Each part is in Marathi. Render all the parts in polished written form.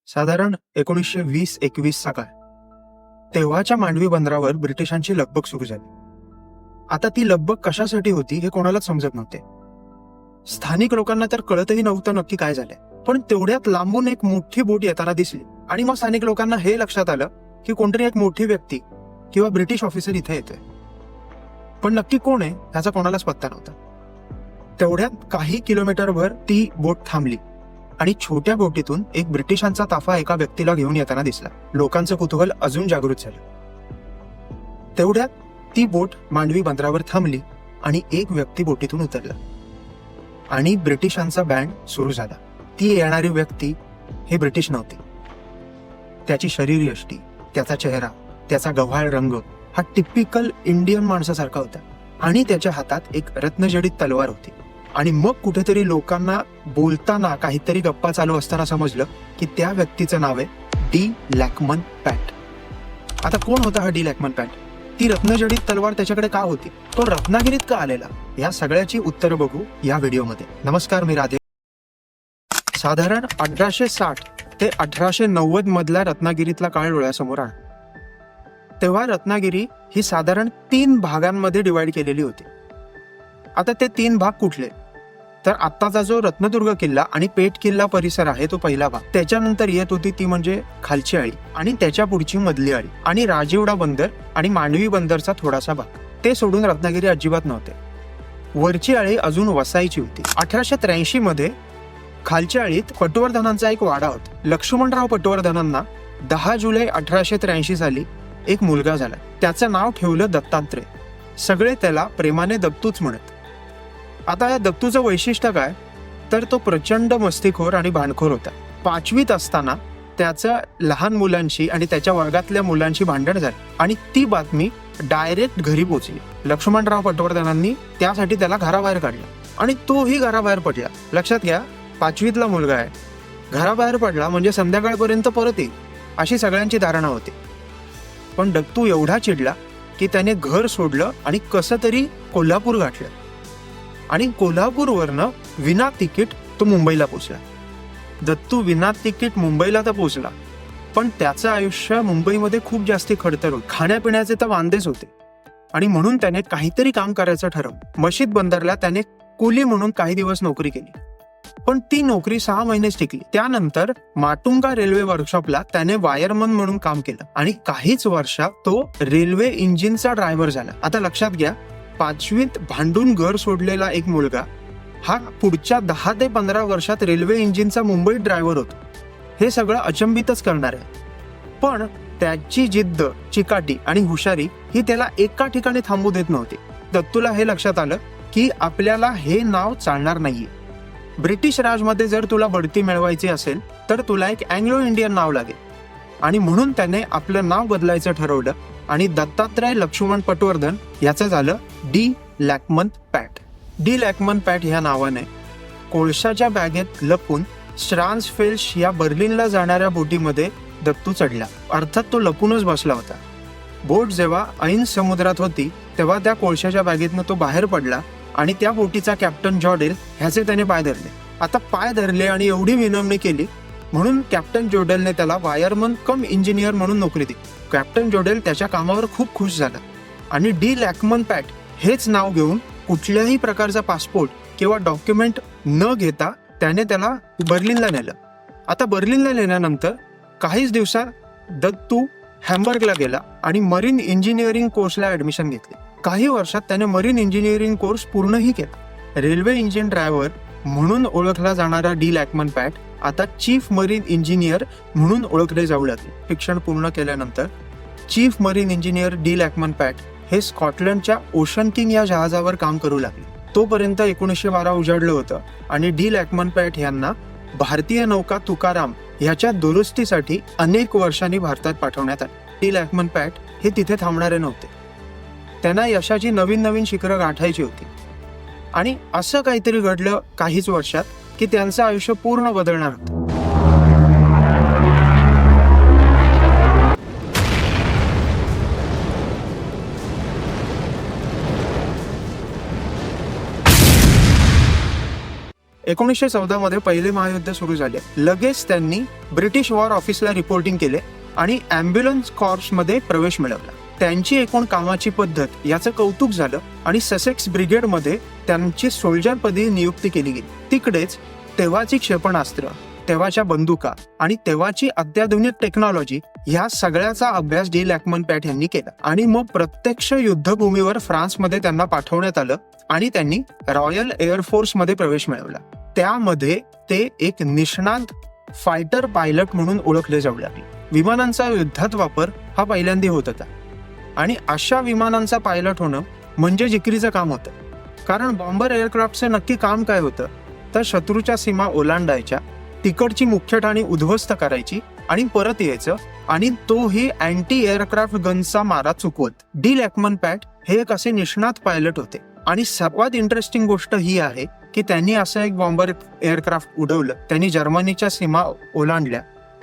साधारण 1920-21 चा काळ. तेव्हाच्या मांडवी बंदरावर ब्रिटिशांची लगबग सुरू झाली. आता ती लगबग कशासाठी होती हे कोणालाच समजत नव्हते. स्थानिक लोकांना तर कळतही नव्हतं नक्की काय झालंय. पण तेवढ्यात लांबून एक मोठी बोट येताना दिसली आणि मग स्थानिक लोकांना हे लक्षात आलं की कोणतरी एक मोठी व्यक्ती किंवा ब्रिटिश ऑफिसर इथे येतोय. पण नक्की कोण आहे याचा कोणालाच पत्ता नव्हता. तेवढ्यात काही किलोमीटरवर ती बोट थांबली आणि छोट्या बोटीतून एक ब्रिटिशांचा ताफा एका व्यक्तीला घेऊन येताना दिसला. लोकांचं कुतूहल अजून जागृत झालं. तेवढ्यात ती बोट मांडवी बंदरावर थांबली आणि एक व्यक्ती बोटीतून उतरला आणि ब्रिटिशांचा बँड सुरू झाला. ती येणारी व्यक्ती हे ब्रिटिश नव्हती. त्याची शरीरयष्टी, त्याचा चेहरा, त्याचा गव्हाळ रंग हा टिपिकल इंडियन माणसासारखा होता आणि त्याच्या हातात एक रत्नजडित तलवार होती. आणि मग कुठेतरी लोकांना बोलताना काहीतरी गप्पा चालू असताना समजलं की त्या व्यक्तीचं नाव आहे डी लॅकमन पॅट. आता कोण होता हा डी लॅकमन पॅट? ती रत्नजडित तलवार त्याच्याकडे का होती? तो रत्नागिरीत का आलेला? या सगळ्याची उत्तरं बघू या व्हिडिओमध्ये. नमस्कार, मी राधे. साधारण 1860 ते 1890 मधला रत्नागिरीतला काळ डोळ्यासमोर आहे. तेव्हा रत्नागिरी ही साधारण 3 भागांमध्ये डिवाइड केलेली होती. आता ते 3 भाग कुठले? तर आत्ताचा जो रत्नदुर्ग किल्ला आणि पेठ किल्ला परिसर आहे तो पहिला भाग. त्याच्यानंतर येत होती ती म्हणजे खालची आळी आणि त्याच्या पुढची मधली आळी आणि राजीवडा बंदर आणि मांडवी बंदरचा थोडासा भाग. ते सोडून रत्नागिरी अजिबात नव्हते. वरची आळी अजून वसायची होती. 1883 मध्ये खालच्या आळीत पटवर्धनांचा एक वाडा होता. लक्ष्मणराव पटवर्धनांना 10 जुलै 1883 साली एक मुलगा झाला. त्याचं नाव ठेवलं दत्तात्रय. सगळे त्याला प्रेमाने दत्तूच म्हणत. आता या दत्तूचं वैशिष्ट्य काय? तर तो प्रचंड मस्तीखोर आणि भांडखोर होता. 5वीत असताना त्याचं लहान मुलांशी आणि त्याच्या वर्गातल्या मुलांशी भांडण झालं आणि ती बातमी डायरेक्ट घरी पोहोचली. लक्ष्मणराव पटवर्धनांनी त्यासाठी त्याला घराबाहेर काढलं आणि तोही घराबाहेर पडला. लक्षात घ्या, 5वीतला मुलगा आहे, घराबाहेर पडला म्हणजे संध्याकाळपर्यंत परत येईल अशी सगळ्यांची धारणा होती. पण दत्तू एवढा चिडला की त्याने घर सोडलं आणि कसं तरी कोल्हापूर गाठलं आणि कोल्हापूरवरनं विना तिकीट तो मुंबईला पोचला. दत्तू विना तिकीट मुंबईला तर पोचला, पण त्याचं आयुष्य मुंबईमध्ये खूप जास्ती खडतर होतं. खाण्यापिण्याचे तर वांदेच होते आणि म्हणून त्याने काहीतरी काम करायचं ठरवलं. मशीद बंदरला त्याने कुली म्हणून काही दिवस नोकरी केली, पण ती नोकरी 6 महिनेच टिकली. त्यानंतर माटुंगा रेल्वे वर्कशॉपला त्याने वायरमन म्हणून काम केलं आणि काहीच वर्षात तो रेल्वे इंजिनचा ड्रायव्हर झाला. आता लक्षात घ्या, 5वीत भांडून घर सोडलेला एक मुलगा हा पुढच्या 10 ते 15 वर्षात रेल्वे इंजिनचा मुंबईत ड्रायव्हर होतो. हे सगळं अचंबितच करणार आहे. पण त्याची जिद्द, चिकाटी आणि हुशारी ही त्याला एका ठिकाणी थांबू देत नव्हती. दत्तूला हे लक्षात आलं की आपल्याला हे नाव चालणार नाहीये. ब्रिटिश राजमध्ये जर तुला बढती मिळवायची असेल तर तुला एक अँग्लो इंडियन नाव लागेल आणि म्हणून त्याने आपलं नाव बदलायचं ठरवलं आणि दत्तात्रय लक्ष्मण पटवर्धन याचं झालं डी लॅकमन पॅट. डी लॅकमन पॅट ह्या नावाने कोळशाच्या बॅगेत लपून श्रान्सफेल्श या बर्लिनला जाणाऱ्या बोटीमध्ये दत्तू चढला. अर्थात तो लपूनच बसला होता. बोट जेव्हा ऐन समुद्रात होती तेव्हा त्या कोळशाच्या बॅगेतनं तो बाहेर पडला आणि त्या बोटीचा कॅप्टन जॉडेल ह्याचे त्याने पाय धरले. आता पाय धरले आणि एवढी विनवणी केली म्हणून कॅप्टन जोडेलने त्याला वायरमन कम इंजिनियर म्हणून नोकरी दिली. कॅप्टन जोडेल त्याच्या कामावर खूप खुश झाला आणि डी लॅकमन पॅट हेच नाव घेऊन कुठल्याही प्रकारचा पासपोर्ट किंवा डॉक्युमेंट न घेता त्याने त्याला बर्लिनला नेलं. आता बर्लिनला नेल्यानंतर काहीच दिवसात दत्तू हॅम्बर्गला गेला आणि मरीन इंजिनिअरिंग कोर्सला ऍडमिशन घेतली. काही वर्षात त्याने मरीन इंजिनिअरिंग कोर्स पूर्णही केला. रेल्वे इंजिन ड्रायव्हर म्हणून ओळखला जाणारा डी लॅकमन पॅट आता चीफ मरीन इंजिनियर म्हणून ओळखले जाऊ लागले. शिक्षण पूर्ण केल्यानंतर चीफ मरीन इंजिनियर डी लॅकमन पॅट हे स्कॉटलंडच्या ओशन किंग या जहाजावर काम करू लागले. तोपर्यंत 1912 उजाडलं होतं आणि डी लॅकमन पॅट यांना भारतीय नौका तुकाराम ह्याच्या दुरुस्तीसाठी अनेक वर्षांनी भारतात पाठवण्यात आले. डी लॅकमन पॅट हे तिथे थांबणारे नव्हते. त्यांना यशाची नवीन नवीन शिखरं गाठायची होती आणि असं काहीतरी घडलं काहीच वर्षात की त्यांचं आयुष्य पूर्ण बदलणार होतं. 1914 मध्ये पहिले महायुद्ध सुरू झाले. लगेच त्यांनी ब्रिटिश वॉर ऑफिसला रिपोर्टिंग केले आणि ॲम्ब्युलन्स कॉर्प्समध्ये प्रवेश मिळवला. त्यांची एकूण कामाची पद्धत याचं कौतुक झालं आणि ससेक्स ब्रिगेडमध्ये त्यांची सोल्जरपदी नियुक्ती केली गेली. तिकडेच तेव्हाची क्षेपणास्त्र, तेव्हाच्या बंदुका आणि तेव्हाची अत्याधुनिक टेक्नॉलॉजी ह्या सगळ्याचा अभ्यास डी लॅकमन पॅट यांनी केला आणि मग प्रत्यक्ष युद्धभूमीवर फ्रान्समध्ये त्यांना पाठवण्यात आलं आणि त्यांनी रॉयल एअरफोर्समध्ये प्रवेश मिळवला. त्यामध्ये ते एक निष्णात फायटर पायलट म्हणून ओळखले जाऊ लागले. विमानांचा युद्धात वापर हा पहिल्यांदा होत होता आणि अशा विमानांचा पायलट होणं म्हणजे जिकिरीचं काम होतं. कारण बॉम्बर एअरक्राफ्टचं नक्की काम काय होतं तर शत्रूच्या सीमा ओलांडायच्या, तिकडची मुख्य ठाणी उद्ध्वस्त करायची आणि परत यायचं आणि तोही अँटी एअरक्राफ्ट गनचा मारा चुकवत. डी लॅकमन पॅट हे एक असे निष्णात पायलट होते आणि सर्वात इंटरेस्टिंग गोष्ट ही आहे की त्यांनी असं एक बॉम्बर एअरक्राफ्ट उडवलं. त्यांनी जर्मनीच्या सीमा ओलांडल्या,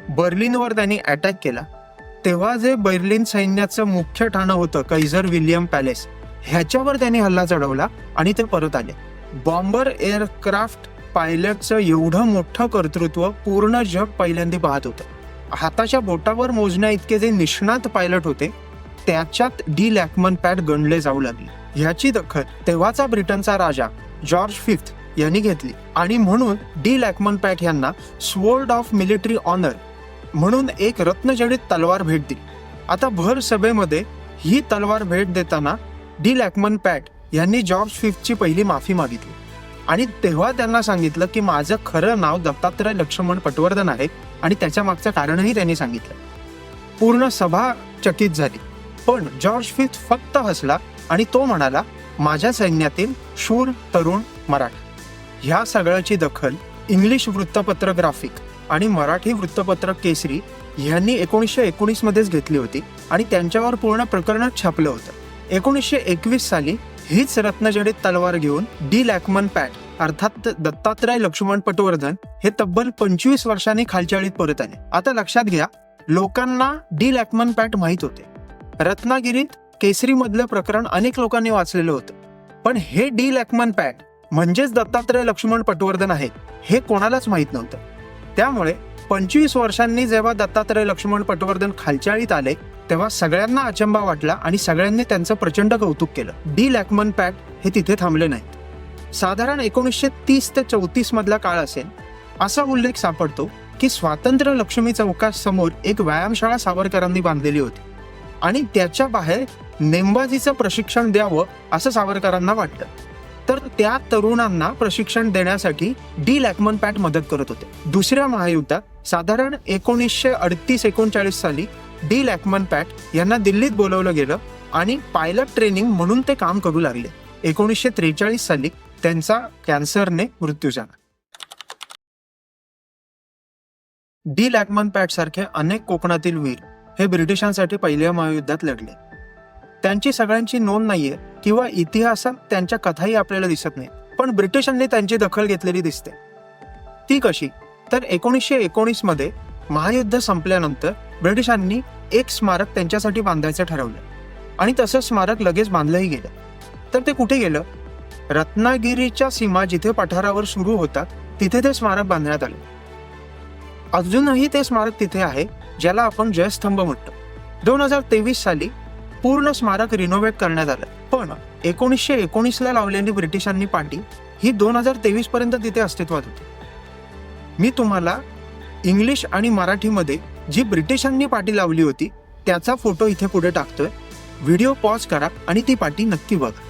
बर्लिनवर त्यांनी अटॅक केला. तेव्हा जे बर्लिन सैन्याचं मुख्य ठाणं होतं कैझर विल्यम पॅलेस, ह्याच्यावर त्यांनी हल्ला चढवला आणि ते परत आले. बॉम्बर एअरक्राफ्ट पायलटचं एवढं मोठं कर्तृत्व पूर्ण जग पहिल्यांदा पाहत होतं. हाताच्या बोटावर मोजण्या इतके जे निष्णात पायलट होते त्याच्यात डी लॅकमन पॅट गणले जाऊ लागले. ह्याची दखल तेव्हाचा ब्रिटनचा राजा जॉर्ज फिफ्थ यांनी घेतली आणि म्हणून डी लॅकमन पॅट यांना स्वॉर्ड ऑफ मिलिटरी ऑनर म्हणून एक रत्नजडित तलवार भेट दिली. आता भर सभेमध्ये ही तलवार भेट देताना डी लॅकमन पॅट यांनी जॉर्ज फिफ्थची पहिली माफी मागितली आणि तेव्हा त्यांना सांगितलं की माझं खरं नाव दत्तात्रय लक्ष्मण पटवर्धन आहे आणि त्याच्या मागचं कारणही त्यांनी सांगितलं. पूर्ण सभा चकित झाली, पण जॉर्ज फिफ्थ फक्त हसला आणि तो म्हणाला, माझ्या सैन्यातील शूर तरुण मराठा. ह्या सगळ्याची दखल इंग्लिश वृत्तपत्र ग्राफिक आणि मराठी वृत्तपत्र केसरी यांनी 1919 मध्येच घेतली होती आणि त्यांच्यावर पूर्ण प्रकरणच छापलं होतं. 1921 साली हीच रत्नजडित तलवार घेऊन डी लॅकमन पॅट अर्थात दत्तात्रय लक्ष्मण पटवर्धन हे तब्बल 25 वर्षांनी खालच्या परत आले. आता लक्षात घ्या, लोकांना डी लॅकमन पॅट माहीत होते. रत्नागिरीत केसरी मधलं प्रकरण अनेक लोकांनी वाचलेलं होतं, पण हे डी लॅकमन पॅट म्हणजेच दत्तात्रय लक्ष्मण पटवर्धन आहे हे कोणालाच माहीत नव्हतं. त्यामुळे 25 वर्षांनी जेव्हा दत्तात्रय लक्ष्मण पटवर्धन खालचाळीत आले तेव्हा सगळ्यांना अचंबा वाटला आणि सगळ्यांनी त्यांचं प्रचंड कौतुक केलं. डी लॅकमन पॅट हे तिथे थांबले नाहीत. साधारण 1930 ते 34 मधला काळ असेल असा उल्लेख सापडतो की स्वातंत्र्य लक्ष्मी चौकासमोर एक व्यायामशाळा सावरकरांनी बांधलेली होती आणि त्याच्या बाहेर नेमबाजीचं प्रशिक्षण द्यावं असं सावरकरांना वाटलं. तर त्या तरुणांना प्रशिक्षण देण्यासाठी डी लॅकमन पॅट मदत करत होते. दुसऱ्या महायुद्धात साधारण 1938-39 साली डी लॅकमन पॅट यांना दिल्लीत बोलवलं गेलं आणि पायलट ट्रेनिंग म्हणून ते काम करू लागले. 1943 साली त्यांचा कॅन्सरने मृत्यू झाला. डी लॅकमन पॅट सारखे अनेक कोकणातील वीर हे ब्रिटिशांसाठी पहिल्या महायुद्धात लढले. त्यांची सगळ्यांची नोंद नाहीये किंवा इतिहासात त्यांच्या कथाही आपल्याला दिसत नाही, पण ब्रिटिशांनी त्यांची दखल घेतलेली दिसते. ती कशी तर 1919 मध्ये महायुद्ध संपल्यानंतर ब्रिटिशांनी एक स्मारक त्यांच्यासाठी बांधायचं ठरवलं आणि तसं स्मारक लगेच बांधलंही गेलं. तर ते कुठे गेलं? रत्नागिरीच्या सीमा जिथे पठारावर सुरू होतात तिथे ते स्मारक बांधण्यात आले. अजूनही ते स्मारक तिथे आहे, ज्याला आपण जयस्तंभ म्हणतो. 2023 साली पूर्ण स्मारक रिनोव्हेट करण्यात आलं, पण 1919ला लावलेली ब्रिटिशांनी पाटी ही 2023 पर्यंत तिथे अस्तित्वात होती. मी तुम्हाला इंग्लिश आणि मराठीमध्ये जी ब्रिटिशांनी पाटी लावली होती त्याचा फोटो इथे पुढे टाकतोय. व्हिडिओ पॉज करा आणि ती पाटी नक्की बघा.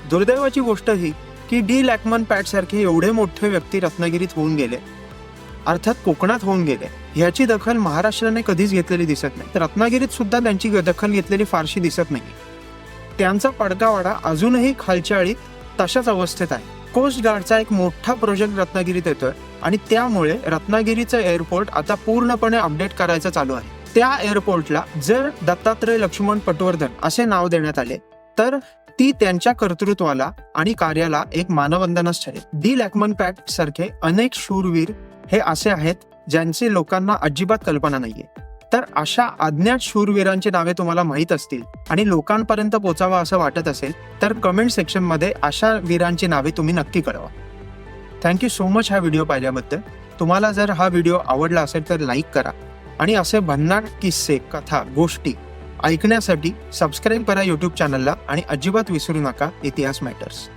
दुर्दैवाची गोष्ट ही की डी लॅकमन पॅट सारखे एवढे मोठे व्यक्ती रत्नागिरीत होऊन गेले, अर्थात कोकणात होऊन गेले, ह्याची दखल महाराष्ट्राने कधीच घेतलेली दिसत नाही. तर रत्नागिरीत सुद्धा त्यांची दखल घेतलेली फारशी दिसत नाही. त्यांचा पडकावाडा अजूनही खालचाळीत तशाच अवस्थेत आहे. कोस्ट गार्डचा एक मोठा प्रोजेक्ट रत्नागिरीत येतोय आणि त्यामुळे रत्नागिरीचं एअरपोर्ट आता पूर्णपणे अपडेट करायचं चालू आहे. त्या एअरपोर्टला जर दत्तात्रय लक्ष्मण पटवर्धन असे नाव देण्यात आले तर ती त्यांच्या कर्तृत्वाला आणि कार्याला एक मानवंदनाच ठरेल. डी लॅकमन पॅट सारखे अनेक शूरवीर हे असे आहेत ज्यांची लोकांना अजिबात कल्पना नाहीये. तर अशा अज्ञात शूरवीरांची नावे तुम्हाला माहीत असतील आणि लोकांपर्यंत पोचावं असं वाटत असेल तर कमेंट सेक्शनमध्ये अशा वीरांची नावे तुम्ही नक्की कळवा. थँक्यू सो मच हा व्हिडिओ पाहिल्याबद्दल. तुम्हाला जर हा व्हिडिओ आवडला असेल तर लाईक करा आणि असे भन्नाट किस्से, कथा, गोष्टी ऐकण्यासाठी सबस्क्राईब करा यूट्यूब चॅनलला आणि अजिबात विसरू नका इतिहास मॅटर्स.